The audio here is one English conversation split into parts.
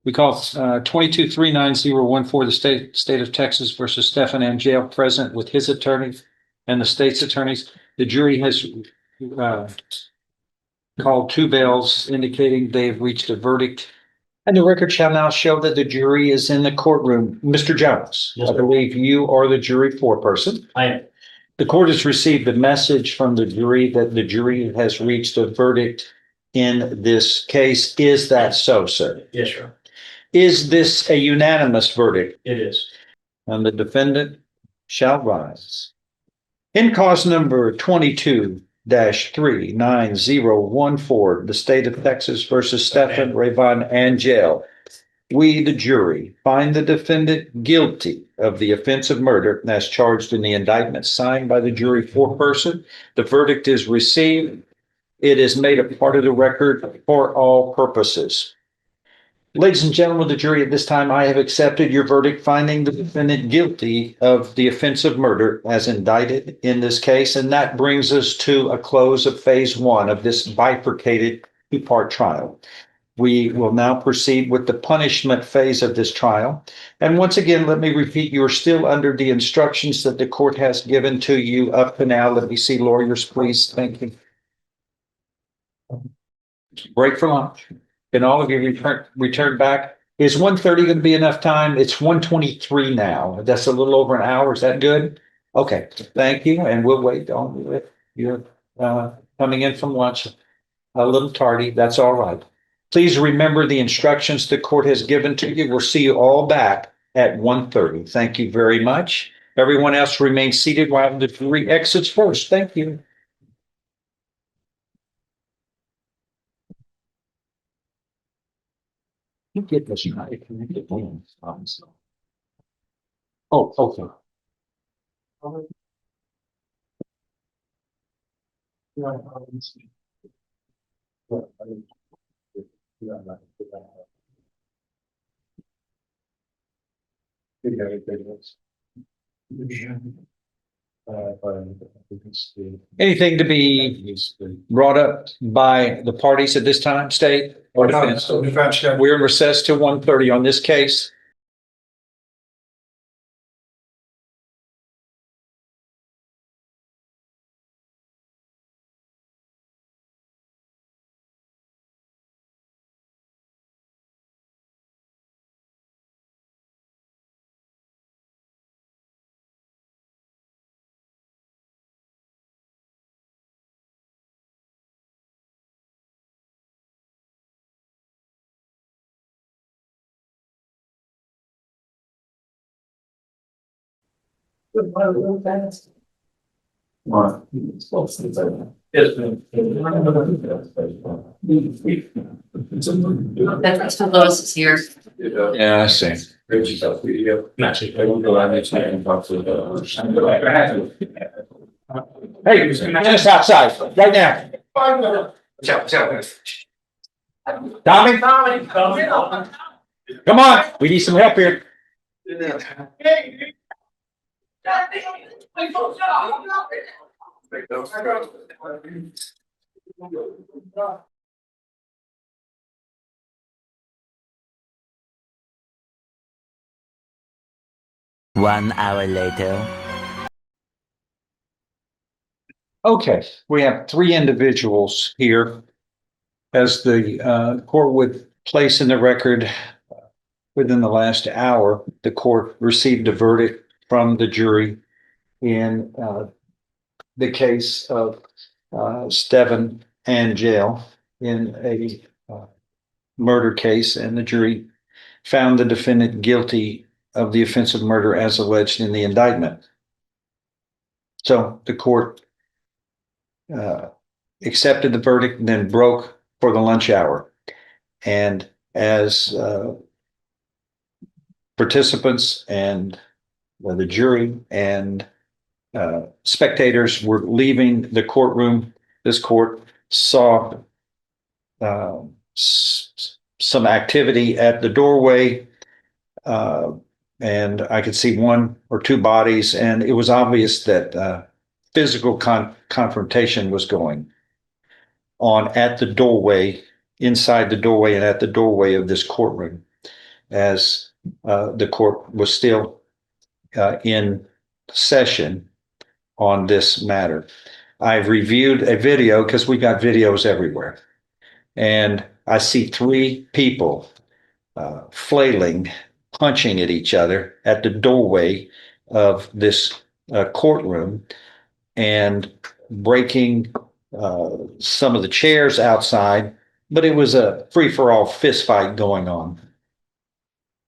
We call 22-39014, the state of Texas versus Stephan and jail, present with his attorneys and the state's attorneys. The jury has called two bells indicating they have reached a verdict. And the record shall now show that the jury is in the courtroom. Mr. Jones, Yes, I sir. believe you are the jury foreperson. I am. The court has received a message from the jury that the jury has reached a verdict in this case. Is that so, sir? Yes, sir. Is this a unanimous verdict? It is. And the defendant shall rise. In cause number 22-39014, the state of Texas versus Stephan, Rayvon, and jail. We, the jury, find the defendant guilty of the offense of murder as charged in the indictment signed by the jury foreperson. The verdict is received. It is made a part of the record for all purposes. Ladies and gentlemen of the jury, at this time, I have accepted your verdict finding the defendant guilty of the offense of murder as indicted in this case. And that brings us to a close of phase one of this bifurcated two-part trial. We will now proceed with the punishment phase of this trial. And once again, let me repeat, you are still under the instructions that the court has given to you up to now. Let me see lawyers, please. Thank you. Break for lunch. Can all of you return back? Is 1:30 going to be enough time? It's 1:23 now. That's a little over an hour. Is that good? Okay, thank you. And we'll wait on you're coming in from lunch a little tardy. That's all right. Please remember the instructions the court has given to you. We'll see you all back at 1:30. Thank you very much. Everyone else remain seated while the jury exits first. Thank you. You get this right. Oh, okay. Anything to be brought up by the parties at this time, state or defense? We're in recess till 1:30 on this case. That's what Lois is here. Yeah, I see. Hey, get us outside right now. Tommy, come on. We need some help here. One hour later. Okay, we have three individuals here. As the court would place in the record, within the last hour, the court received a verdict from the jury in the case of Stephan and jail in a murder case, and the jury found the defendant guilty of the offense of murder as alleged in the indictment. So the court accepted the verdict and then broke for the lunch hour. And as participants and the jury and spectators were leaving the courtroom, this court saw some activity at the doorway, and I could see one or two bodies, and it was obvious that physical confrontation was going on at the doorway, inside the doorway and at the doorway of this courtroom. as the court was still in session on this matter. I've reviewed a video because we got videos everywhere. And I see three people flailing, punching at each other at the doorway of this courtroom and breaking some of the chairs outside. But it was a free-for-all fist fight going on.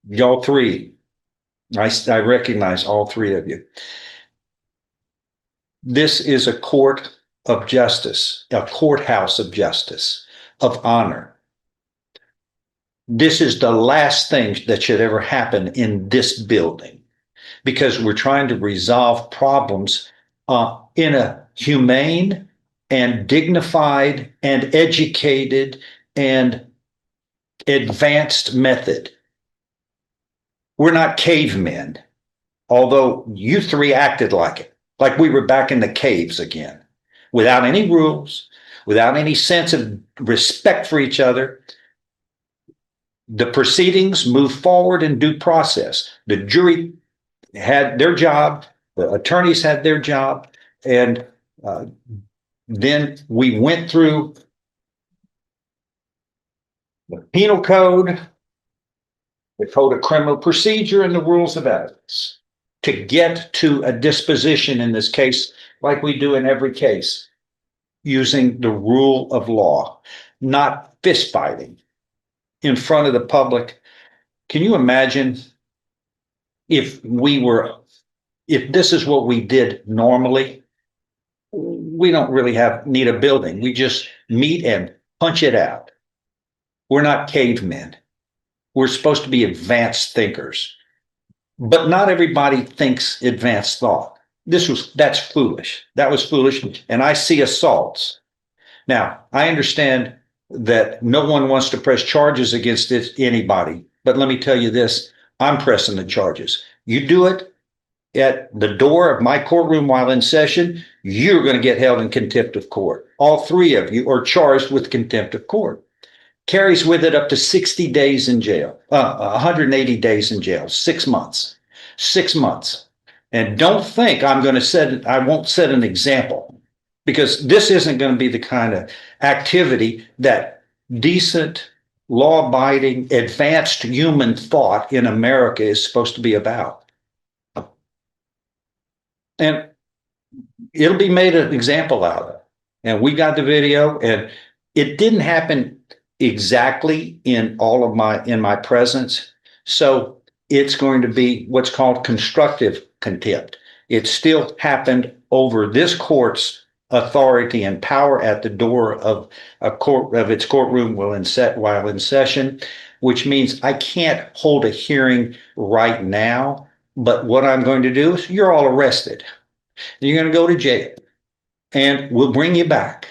Y'all three, I recognize all three of you. This is a court of justice, a courthouse of justice, of honor. This is the last thing that should ever happen in this building, because we're trying to resolve problems in a humane and dignified and educated and advanced method. We're not cavemen, although you three acted like it, like we were back in the caves again, without any rules, without any sense of respect for each other. The proceedings moved forward in due process. The jury had their job, the attorneys had their job, and then we went through the penal code, the code of criminal procedure, and the rules of evidence to get to a disposition in this case, like we do in every case, using the rule of law, not fist fighting in front of the public. Can you imagine if this is what we did normally? We don't really need a building. We just meet and punch it out. We're not cavemen. We're supposed to be advanced thinkers, but not everybody thinks advanced thought. That's foolish. That was foolish. And I see assaults. Now, I understand that no one wants to press charges against anybody, but let me tell you this, I'm pressing the charges. You do it at the door of my courtroom while in session, you're going to get held in contempt of court. All three of you are charged with contempt of court. Carries with it up to 60 days in jail, 180 days in jail, 6 months, 6 months. And don't think I won't set an example, because this isn't going to be the kind of activity that decent, law-abiding, advanced human thought in America is supposed to be about. And it'll be made an example out of. And we got the video, and it didn't happen exactly in my presence. So it's going to be what's called constructive contempt. It still happened over this court's authority and power at the door of its courtroom while in session, which means I can't hold a hearing right now. But what I'm going to do is you're all arrested. You're going to go to jail, and we'll bring you back,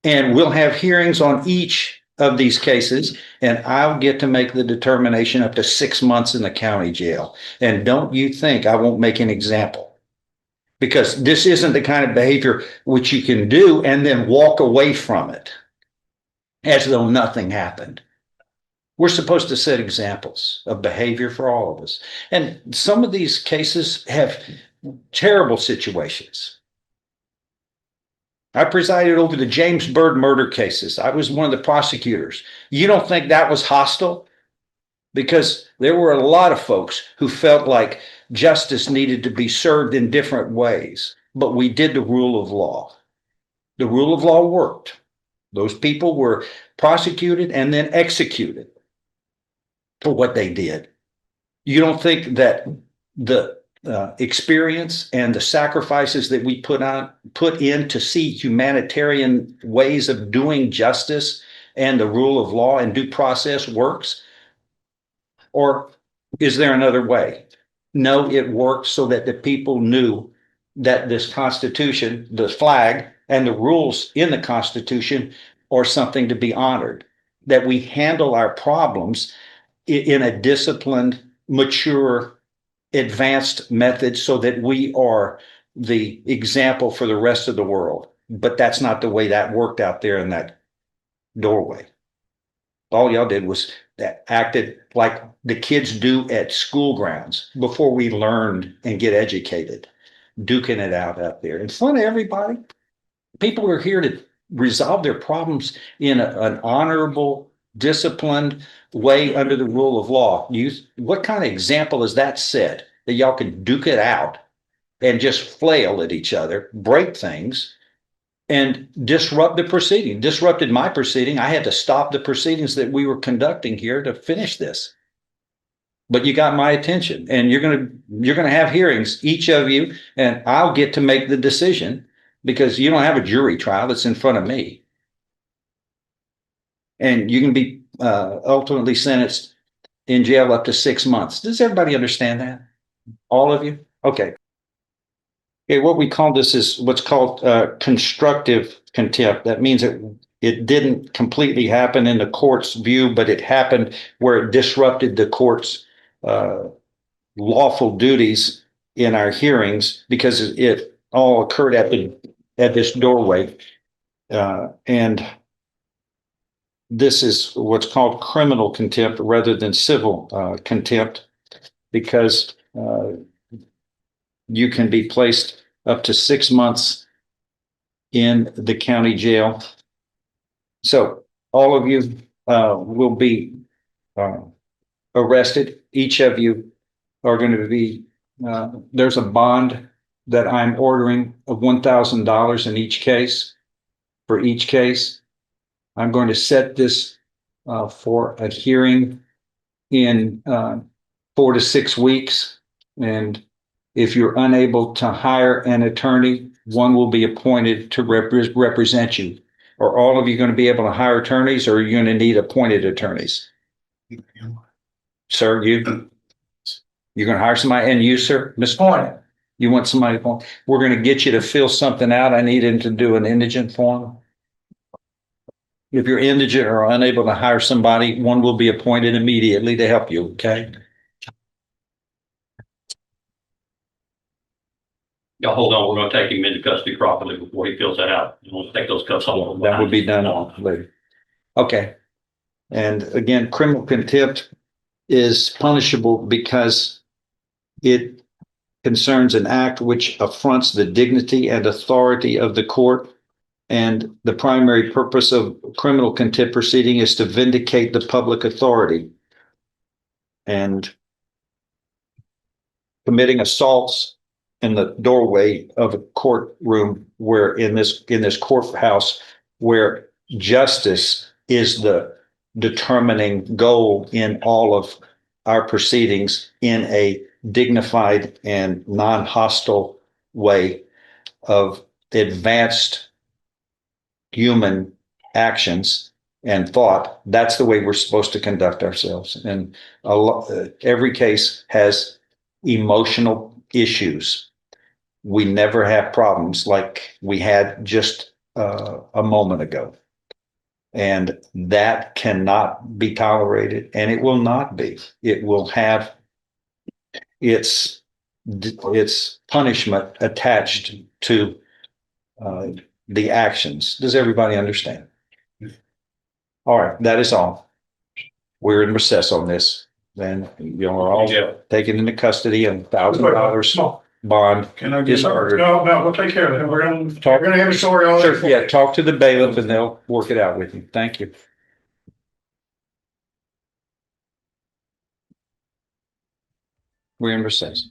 and we'll have hearings on each of these cases, and I'll get to make the determination up to 6 months in the county jail. And don't you think I won't make an example, because this isn't the kind of behavior which you can do and then walk away from it as though nothing happened. We're supposed to set examples of behavior for all of us. And some of these cases have terrible situations. I presided over the James Byrd murder cases. I was one of the prosecutors. You don't think that was hostile? Because there were a lot of folks who felt like justice needed to be served in different ways, but we did the rule of law. The rule of law worked. Those people were prosecuted and then executed for what they did. You don't think that the experience and the sacrifices that we put in to see humanitarian ways of doing justice and the rule of law and due process works? Or is there another way? No, it worked so that the people knew that this Constitution, the flag, and the rules in the Constitution are something to be honored, that we handle our problems in a disciplined, mature, advanced method so that we are the example for the rest of the world. But that's not the way that worked out there in that doorway. All y'all did was that acted like the kids do at school grounds before we learned and get educated, duking it out there in front of everybody. People are here to resolve their problems in an honorable, disciplined way under the rule of law. What kind of example is that set that y'all can duke it out and just flail at each other, break things, and disrupt the proceeding, disrupted my proceeding. I had to stop the proceedings that we were conducting here to finish this. But you got my attention, and you're gonna have hearings, each of you, and I'll get to make the decision because you don't have a jury trial. It's in front of me. And you can be ultimately sentenced in jail up to 6 months. Does everybody understand that? All of you? Okay. Okay, what we call this is what's called constructive contempt. That means it didn't completely happen in the court's view, but it happened where it disrupted the court's lawful duties in our hearings because it all occurred at this doorway. And this is what's called criminal contempt rather than civil contempt, because you can be placed up to 6 months in the county jail. So all of you will be arrested. Each of you are going to be, there's a bond that I'm ordering of $1,000 in each case, for each case. I'm going to set this for a hearing in 4 to 6 weeks. And if you're unable to hire an attorney, one will be appointed to represent you. Are all of you going to be able to hire attorneys, or are you going to need appointed attorneys? Sir, you're going to hire somebody, and you, sir, Miss Point, you want somebody to point? We're going to get you to fill something out. I need him to do an indigent form. If you're indigent or unable to hire somebody, one will be appointed immediately to help you, okay? Y'all hold on, we're gonna take him into custody properly before he fills that out. We'll take those cuffs off. That would be done later. Okay. And again, criminal contempt is punishable because it concerns an act which affronts the dignity and authority of the court. And the primary purpose of criminal contempt proceeding is to vindicate the public authority. And committing assaults in the doorway of a courtroom, where in this courthouse where justice is the determining goal in all of our proceedings, in a dignified and non-hostile way of advanced human actions and thought. That's the way we're supposed to conduct ourselves. And every case has emotional issues. We never have problems like we had just a moment ago. And that cannot be tolerated, and it will not be. It will have its punishment attached to the actions. Does everybody understand? All right, that is all. We're in recess on this. Then you are all taken into custody, and $1,000 bond Can I get is ordered. No, we'll take care of it. We're gonna have a story on Sure, it. yeah, talk to the bailiff and they'll work it out with you. Thank you. We're in recess.